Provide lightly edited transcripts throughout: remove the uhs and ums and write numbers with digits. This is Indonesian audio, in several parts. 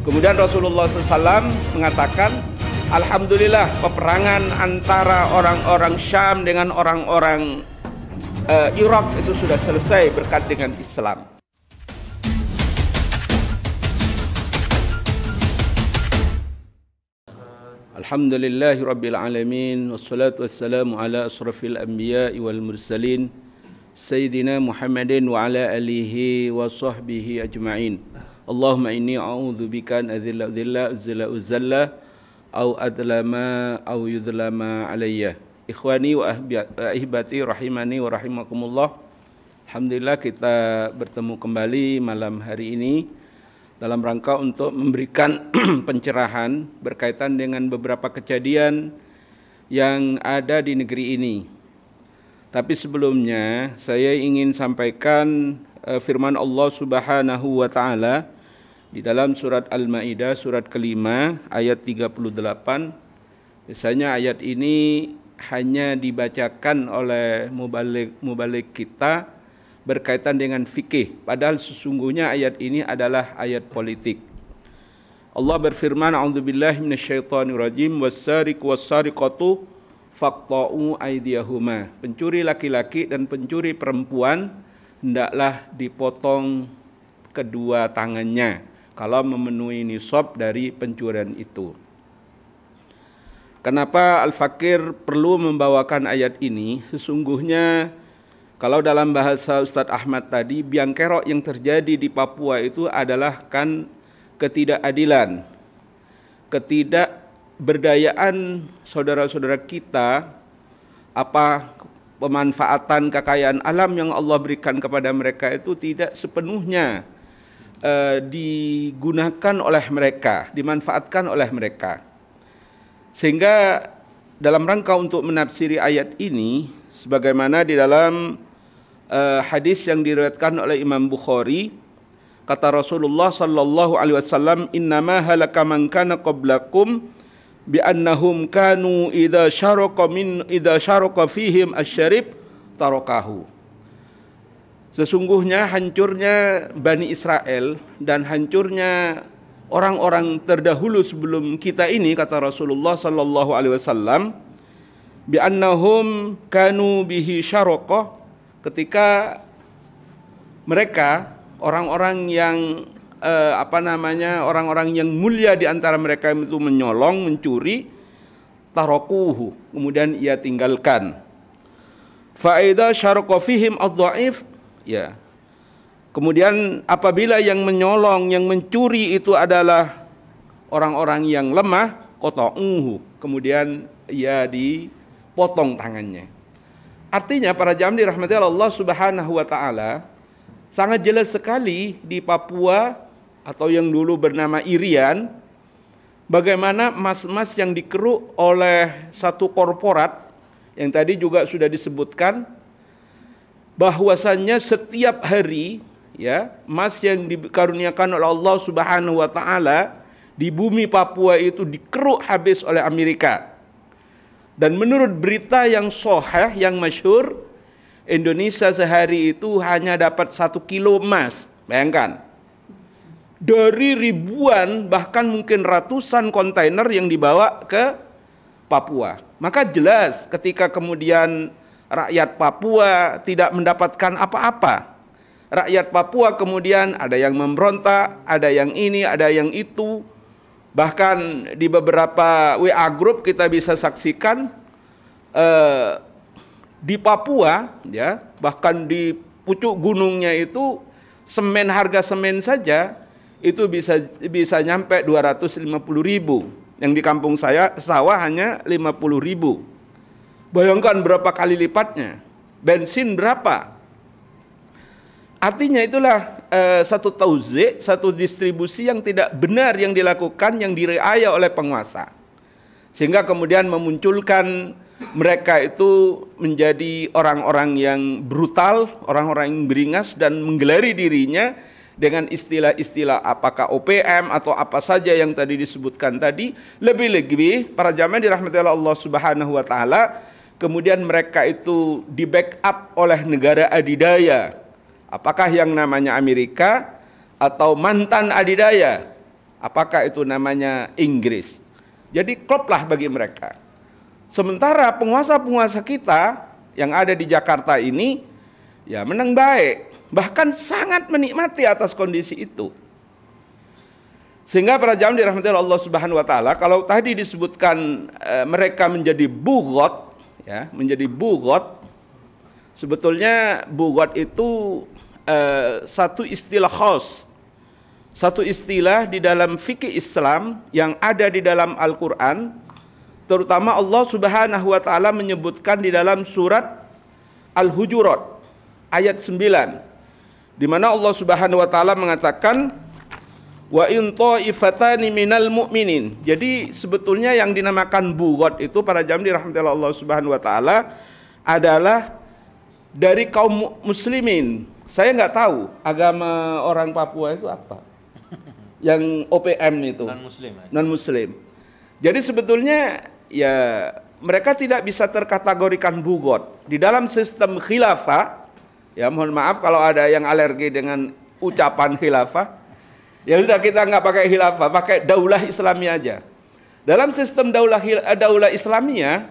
Kemudian Rasulullah SAW mengatakan, alhamdulillah peperangan antara orang-orang Syam dengan orang-orang Irak itu sudah selesai berkat dengan Islam. Alhamdulillahi Rabbil Alamin, wassalatu wassalamu ala asrafil anbiya'i wal mursalin, Sayyidina Muhammadin wa ala alihi wa sahbihi ajma'in. Allahumma inni a'udhu bika an adhilla uzalla au adlama au yudlama alayya. Ikhwani wa ahibati rahimani wa rahimakumullah. Alhamdulillah kita bertemu kembali malam hari ini dalam rangka untuk memberikan pencerahan berkaitan dengan beberapa kejadian yang ada di negeri ini. Tapi sebelumnya saya ingin sampaikan firman Allah Subhanahu wa taala di dalam surat Al-Maidah surat kelima ayat 38. Biasanya ayat ini hanya dibacakan oleh mubaligh kita berkaitan dengan fikih, padahal sesungguhnya ayat ini adalah ayat politik. Allah berfirman, a'udzubillahi minasyaitonirrajim, was-sariqu was-sariqatu faqta'u aydiyahuma. Pencuri laki-laki dan pencuri perempuan hendaklah dipotong kedua tangannya kalau memenuhi nisab dari pencurian itu. Kenapa Al-Fakir perlu membawakan ayat ini? Sesungguhnya kalau dalam bahasa Ustadz Ahmad tadi, biang kerok yang terjadi di Papua itu adalah kan ketidakadilan, ketidakberdayaan saudara-saudara kita, apa pemanfaatan kekayaan alam yang Allah berikan kepada mereka itu tidak sepenuhnya digunakan oleh mereka, dimanfaatkan oleh mereka. Sehingga dalam rangka untuk menafsiri ayat ini, sebagaimana di dalam hadis yang diriwayatkan oleh Imam Bukhari, kata Rasulullah sallallahu alaihi wasallam, innama halaka man kana qablakum bi annahum kanu idza syaraka fihim asyarib tarakahu. Sesungguhnya hancurnya Bani Israel dan hancurnya orang-orang terdahulu sebelum kita ini, kata Rasulullah sallallahu alaihi wasallam, bi annahum kanu bihi syaraka, ketika mereka orang-orang yang orang-orang yang mulia di antara mereka itu menyolong, mencuri, tarakuhu, kemudian ia tinggalkan. Fa idza syaraka fihim adh-dhaif, ya. Kemudian apabila yang menyolong, yang mencuri itu adalah orang-orang yang lemah, qata'uhu, kemudian ia dipotong tangannya. Artinya para jamaah dirahmati Allah Subhanahu wa taala, sangat jelas sekali di Papua atau yang dulu bernama Irian, bagaimana emas-emas yang dikeruk oleh satu korporat yang tadi juga sudah disebutkan, bahwasannya setiap hari ya emas yang dikaruniakan oleh Allah Subhanahu wa taala di bumi Papua itu dikeruk habis oleh Amerika. Dan menurut berita yang sahih, yang masyhur, Indonesia sehari itu hanya dapat 1 kilo emas. Bayangkan, dari ribuan bahkan mungkin ratusan kontainer yang dibawa ke Papua. Maka jelas ketika kemudian rakyat Papua tidak mendapatkan apa-apa, rakyat Papua kemudian ada yang memberontak, ada yang ini, ada yang itu. Bahkan di beberapa WA group kita bisa saksikan di Papua, ya, bahkan di pucuk gunungnya itu harga semen saja itu bisa nyampe 250.000. Yang di kampung saya sawah hanya 50.000. Bayangkan berapa kali lipatnya. Bensin berapa? Artinya itulah satu tauzik, satu distribusi yang tidak benar yang dilakukan, yang direaya oleh penguasa. Sehingga kemudian memunculkan mereka itu menjadi orang-orang yang brutal, orang-orang yang beringas dan menggelari dirinya dengan istilah-istilah apakah OPM atau apa saja yang tadi disebutkan tadi. Lebih-lebih para jamaah dirahmati Allah Subhanahu wa taala, kemudian mereka itu di backup oleh negara adidaya. Apakah yang namanya Amerika atau mantan adidaya Apakah itu namanya Inggris? Jadi kloplah bagi mereka. Sementara penguasa-penguasa kita yang ada di Jakarta ini ya menang baik, bahkan sangat menikmati atas kondisi itu. Sehingga para jamaah dirahmati Allah Subhanahu wa taala, kalau tadi disebutkan mereka menjadi bughot ya, menjadi bughot, sebetulnya bughot itu satu istilah khas, satu istilah di dalam fikih Islam yang ada di dalam Al-Qur'an, terutama Allah Subhanahu wa taala menyebutkan di dalam surat Al-Hujurat ayat 9, di mana Allah Subhanahu wa taala mengatakan wa in ta'ifatani minal mu'minin. Jadi sebetulnya yang dinamakan bughat itu para jamaah dirahmati Allah Subhanahu wa taala adalah dari kaum muslimin. Saya nggak tahu agama orang Papua itu apa. Yang OPM itu non-muslim. Non-muslim. Jadi sebetulnya ya mereka tidak bisa terkategorikan bughat di dalam sistem khilafah. Ya mohon maaf kalau ada yang alergi dengan ucapan khilafah. Ya sudah, kita nggak pakai khilafah, pakai daulah Islamiyah aja. Dalam sistem daulah Islamiyah,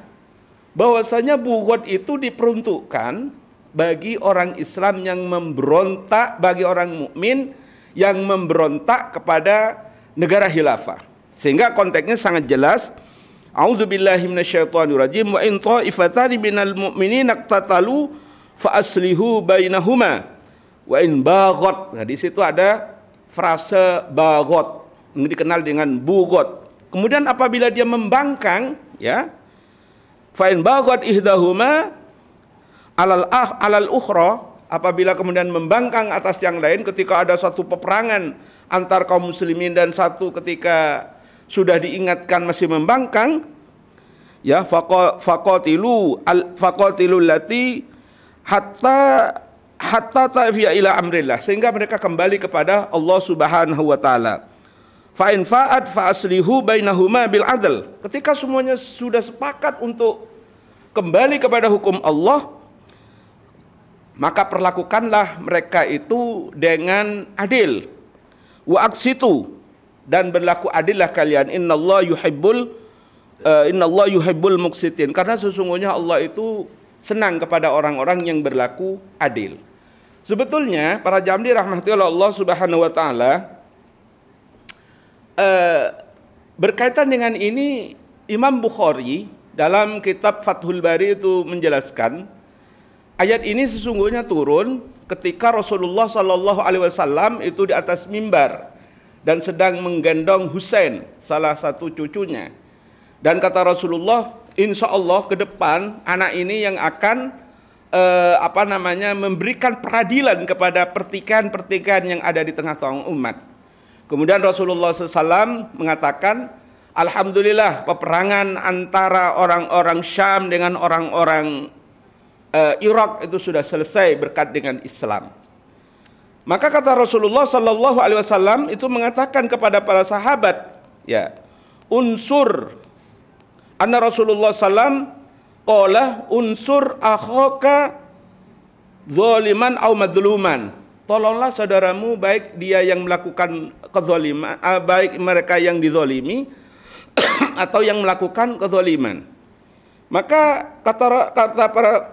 bahwasanya bughat itu diperuntukkan bagi orang Islam yang memberontak, bagi orang mukmin yang memberontak kepada negara khilafah. Sehingga konteksnya sangat jelas. A'udzubillahi minasyaitonirrajim wa in ta'ifatani minal mu'minina iqtatalu fa aslihu bainahuma wa in baghat. Nah, di situ ada frase baghat yang dikenal dengan bughat. Kemudian apabila dia membangkang ya, fa in baghat ihdahuma alal ukhra, apabila kemudian membangkang atas yang lain ketika ada satu peperangan antar kaum muslimin dan satu ketika sudah diingatkan masih membangkang, ya faqatilul lati hatta tafiya ila amrillah, sehingga mereka kembali kepada Allah Subhanahu wa taala. Fa in fa'at fa aslihu bainahuma bil adl. Ketika semuanya sudah sepakat untuk kembali kepada hukum Allah, maka perlakukanlah mereka itu dengan adil. Wa aqsitu, dan berlaku adillah kalian. Innallaha yuhibbul muqsitin, karena sesungguhnya Allah itu senang kepada orang-orang yang berlaku adil. Sebetulnya para jamaah dirahmati Allah Subhanahu wa taala, berkaitan dengan ini Imam Bukhari dalam kitab Fathul Bari itu menjelaskan ayat ini sesungguhnya turun ketika Rasulullah Shallallahu Alaihi Wasallam itu di atas mimbar dan sedang menggendong Husain, salah satu cucunya. Dan kata Rasulullah, insya Allah ke depan anak ini yang akan memberikan peradilan kepada pertikaian-pertikaian yang ada di tengah-tengah umat. Kemudian Rasulullah SAW mengatakan, alhamdulillah peperangan antara orang-orang Syam dengan orang-orang Irak itu sudah selesai berkat dengan Islam. Maka kata Rasulullah Sallallahu Alaihi Wasallam itu mengatakan kepada para sahabat, ya, unsur, anna Rasulullah Sallam qala unsur akhaka zaliman au madluman. Tolonglah saudaramu, baik dia yang melakukan kezaliman, baik mereka yang dizalimi atau yang melakukan kezaliman. Maka kata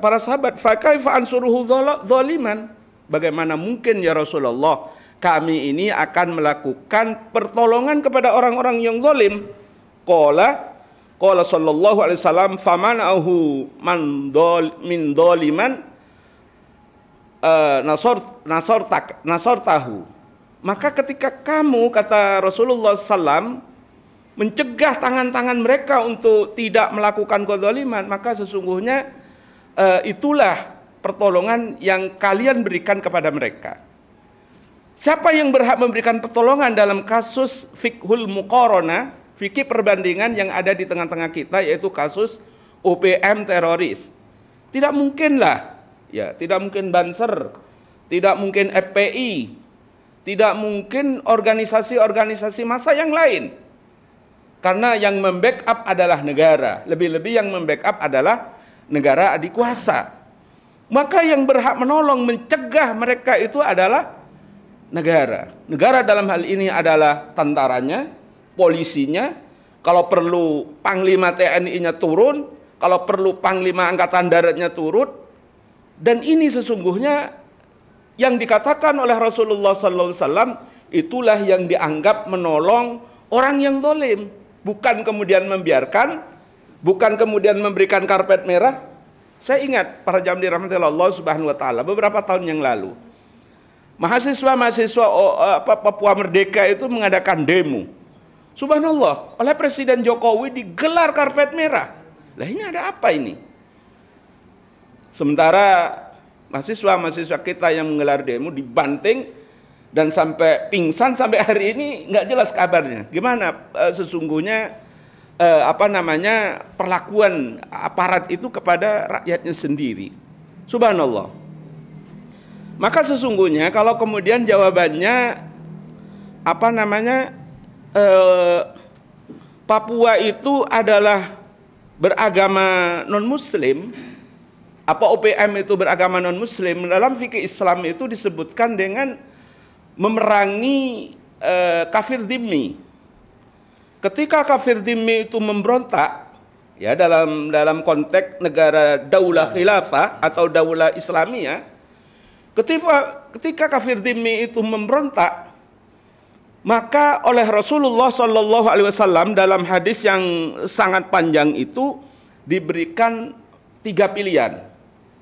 para sahabat, fa kaifa ansuruhu zaliman? Bagaimana mungkin ya Rasulullah kami ini akan melakukan pertolongan kepada orang-orang yang zalim? Qala sallallahu alaihi wasallam famanahu min zaliman nasartahu. Maka ketika kamu, kata Rasulullah sallam, mencegah tangan-tangan mereka untuk tidak melakukan kezaliman, maka sesungguhnya itulah pertolongan yang kalian berikan kepada mereka. Siapa yang berhak memberikan pertolongan dalam kasus fiqhul muqaranah, fikih perbandingan yang ada di tengah-tengah kita, yaitu kasus OPM teroris? Tidak mungkinlah, ya, tidak mungkin Banser, tidak mungkin FPI, tidak mungkin organisasi-organisasi massa yang lain. Karena yang membackup adalah negara, lebih-lebih yang membackup adalah negara adikuasa. Maka yang berhak menolong, mencegah mereka itu adalah negara. Negara dalam hal ini adalah tentaranya, polisinya, kalau perlu Panglima TNI-nya turun, kalau perlu Panglima Angkatan Daratnya turun. Dan ini sesungguhnya yang dikatakan oleh Rasulullah SAW, itulah yang dianggap menolong orang yang zalim. Bukan kemudian membiarkan, bukan kemudian memberikan karpet merah. Saya ingat para jamaah dirahmati Allah Subhanahu wa taala beberapa tahun yang lalu. Mahasiswa Papua Merdeka itu mengadakan demo. Subhanallah, oleh Presiden Jokowi digelar karpet merah. Lah ini ada apa ini? Sementara mahasiswa kita yang menggelar demo dibanting dan sampai pingsan sampai hari ini nggak jelas kabarnya. Gimana sesungguhnya perlakuan aparat itu kepada rakyatnya sendiri. Subhanallah. Maka sesungguhnya kalau kemudian jawabannya Papua itu adalah beragama non-muslim, apa OPM itu beragama non-muslim, dalam fikih Islam itu disebutkan dengan memerangi kafir dhimmi. Ketika kafir dhimmi itu memberontak, ya dalam konteks negara daulah khilafah atau daulah Islamiyah, ketika kafir dhimmi itu memberontak, maka oleh Rasulullah Shallallahu Alaihi Wasallam dalam hadis yang sangat panjang itu diberikan 3 pilihan.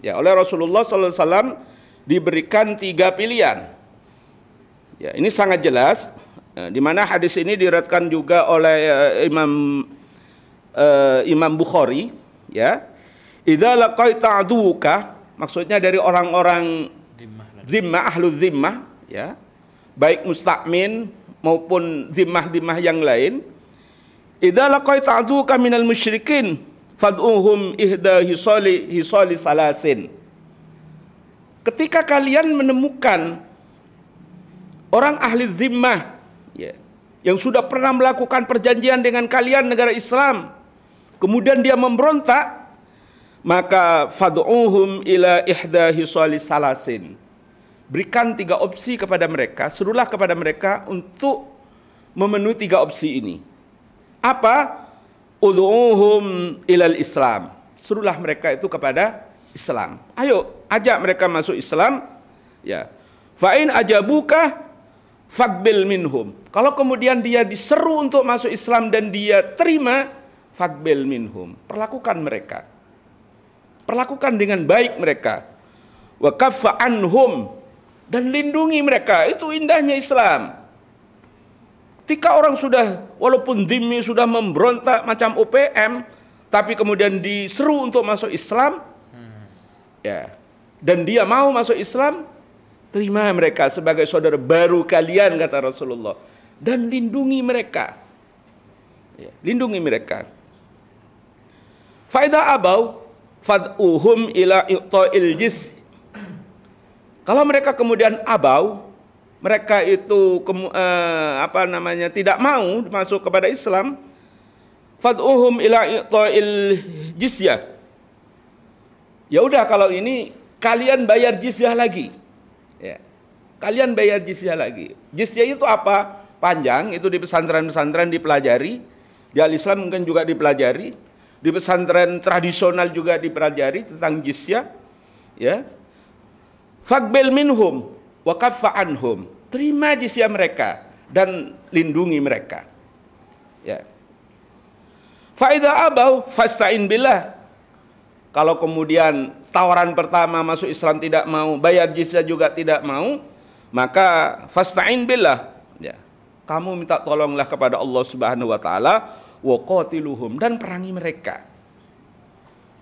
Ya, oleh Rasulullah Shallallahu Alaihi Wasallam diberikan 3 pilihan. Ya, ini sangat jelas, di mana hadis ini diriwayatkan juga oleh Imam Bukhari. Ya, idza laqaita aduka, maksudnya dari orang-orang zimmah, ahlu zimmah, ya, baik musta'min maupun zimmah-zimmah yang lain. Idza laqaita aduka minal musyrikin fad'uhum ihda hisali salasin. Ketika kalian menemukan orang ahli zimmah, ya, yang sudah pernah melakukan perjanjian dengan kalian negara Islam, kemudian dia memberontak, maka fad'uhum ila ihda hisali salasin. Berikan 3 opsi kepada mereka, serulah kepada mereka untuk memenuhi 3 opsi ini. Apa? Ud'uhum ilal Islam. Serulah mereka itu kepada Islam. Ayo, ajak mereka masuk Islam. Ya. Fa in ajabuka faqbil minhum. Kalau kemudian dia diseru untuk masuk Islam dan dia terima, faqbil minhum. Perlakukan mereka. Perlakukan dengan baik mereka. Wa kaffa anhum, dan lindungi mereka. Itu indahnya Islam. Ketika orang sudah, walaupun dhimmi sudah memberontak macam OPM, tapi kemudian diseru untuk masuk Islam, ya, dan dia mau masuk Islam, terima mereka sebagai saudara baru kalian, kata Rasulullah, dan lindungi mereka. Ya, lindungi mereka. Fa idza abau fad'uhum ila i'ta'il jizya. Kalau mereka kemudian abau, mereka itu tidak mau masuk kepada Islam, fad'uhum ila i'ta'il jizyah. Ya udah, kalau ini kalian bayar jizyah lagi. Ya. Kalian bayar jizyah lagi. Jizyah itu apa? Panjang, itu di pesantren-pesantren dipelajari. Di Al-Islam mungkin juga dipelajari. Di pesantren tradisional juga dipelajari tentang jizyah. Ya. Faqbil minhum wa kaffa anhum. Terima jizyah mereka dan lindungi mereka. Ya. Fa idza abau fasta'in billah. Kalau kemudian tawaran pertama masuk Islam tidak mau, bayar jizyah juga tidak mau, maka fasta'in billah. Ya. Kamu minta tolonglah kepada Allah Subhanahu wa taala, wa qatiluhum, dan perangi mereka.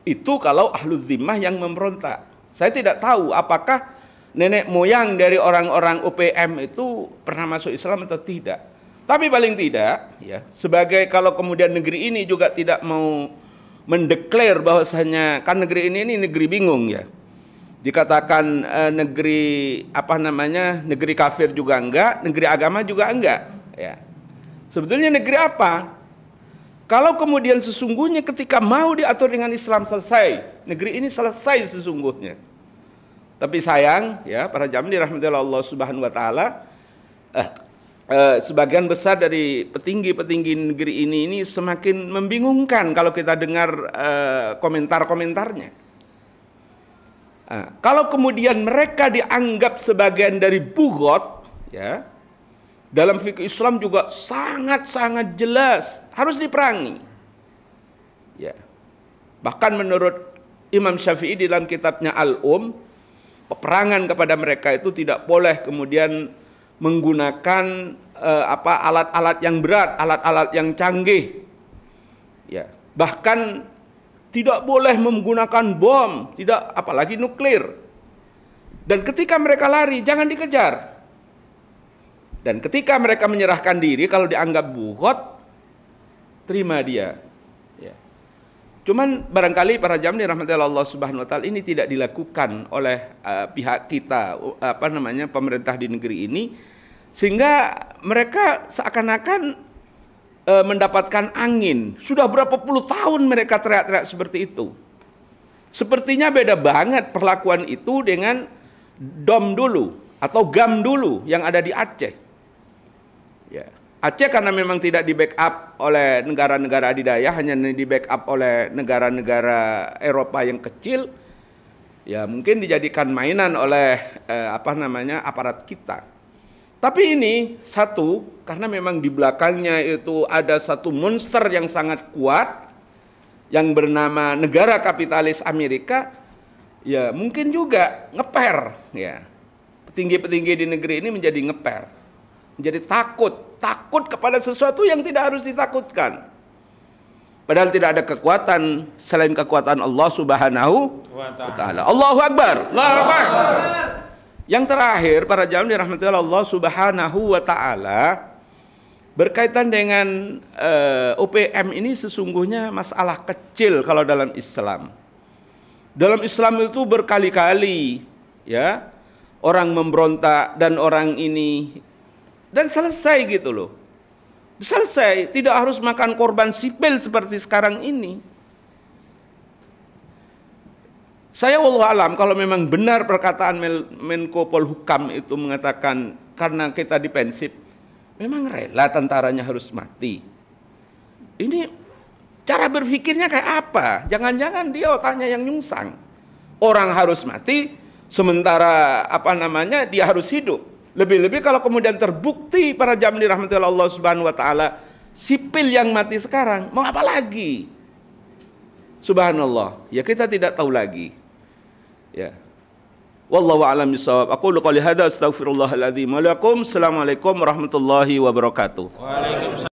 Itu kalau ahlul zimmah yang memberontak. Saya tidak tahu apakah nenek moyang dari orang-orang OPM itu pernah masuk Islam atau tidak. Tapi paling tidak, ya, sebagai kalau kemudian negeri ini juga tidak mau mendeklar bahwasanya, kan negeri ini negeri bingung, ya. Dikatakan negeri negeri kafir juga enggak, negeri agama juga enggak, ya. Sebetulnya negeri apa? Kalau kemudian sesungguhnya ketika mau diatur dengan Islam selesai, negeri ini selesai sesungguhnya. Tapi sayang, ya, para jamaah dirahmati Allah Subhanahu wa taala, sebagian besar dari petinggi-petinggi negeri ini semakin membingungkan kalau kita dengar komentar-komentarnya. Kalau kemudian mereka dianggap sebagian dari bugot, ya, dalam fikih Islam juga sangat-sangat jelas harus diperangi. Ya. Bahkan menurut Imam Syafi'i dalam kitabnya peperangan kepada mereka itu tidak boleh kemudian menggunakan alat-alat yang berat, alat-alat yang canggih. Ya. Bahkan tidak boleh menggunakan bom, tidak apalagi nuklir. Dan ketika mereka lari, jangan dikejar. Dan ketika mereka menyerahkan diri, kalau dianggap bugot, terima dia. Ya. Cuman barangkali para jamaah dirahmati Allah Subhanahu wa taala, ini tidak dilakukan oleh pihak kita, pemerintah di negeri ini, sehingga mereka seakan-akan mendapatkan angin. Sudah berapa puluh tahun mereka teriak-teriak seperti itu. Sepertinya beda banget perlakuan itu dengan DOM dulu atau GAM dulu yang ada di Aceh. Ya. Aceh karena memang tidak di backup oleh negara-negara adidaya, hanya di backup oleh negara-negara Eropa yang kecil, ya mungkin dijadikan mainan oleh aparat kita. Tapi ini satu, karena memang di belakangnya itu ada satu monster yang sangat kuat yang bernama negara kapitalis Amerika, ya mungkin juga ngeper, ya. Petinggi-petinggi di negeri ini menjadi ngeper, menjadi takut kepada sesuatu yang tidak harus ditakutkan. Padahal tidak ada kekuatan selain kekuatan Allah Subhanahu wa taala. Allahu Akbar. Allahu Akbar. Yang terakhir, para jamaah dirahmati Allah Subhanahu wa taala, berkaitan dengan OPM ini sesungguhnya masalah kecil kalau dalam Islam. Dalam Islam itu berkali-kali, ya, orang memberontak dan orang ini, dan selesai gitu loh. Selesai, tidak harus makan korban sipil seperti sekarang ini. Saya wallahu alam kalau memang benar perkataan Menko Polhukam itu mengatakan karena kita dipensif, memang rela tentaranya harus mati. Ini cara berpikirnya kayak apa? Jangan-jangan dia otaknya yang nyungsang. Orang harus mati, sementara dia harus hidup. Lebih-lebih kalau kemudian terbukti para jamaah dirahmati Allah Subhanahu wa taala, sipil yang mati sekarang, mau apa lagi? Subhanallah, ya kita tidak tahu lagi. Ya. Wallahu a'lam bishawab. Aqulu qouli hadza astaghfirullahal azim wa lakum. Assalamualaikum warahmatullahi wabarakatuh. Waalaikumsalam.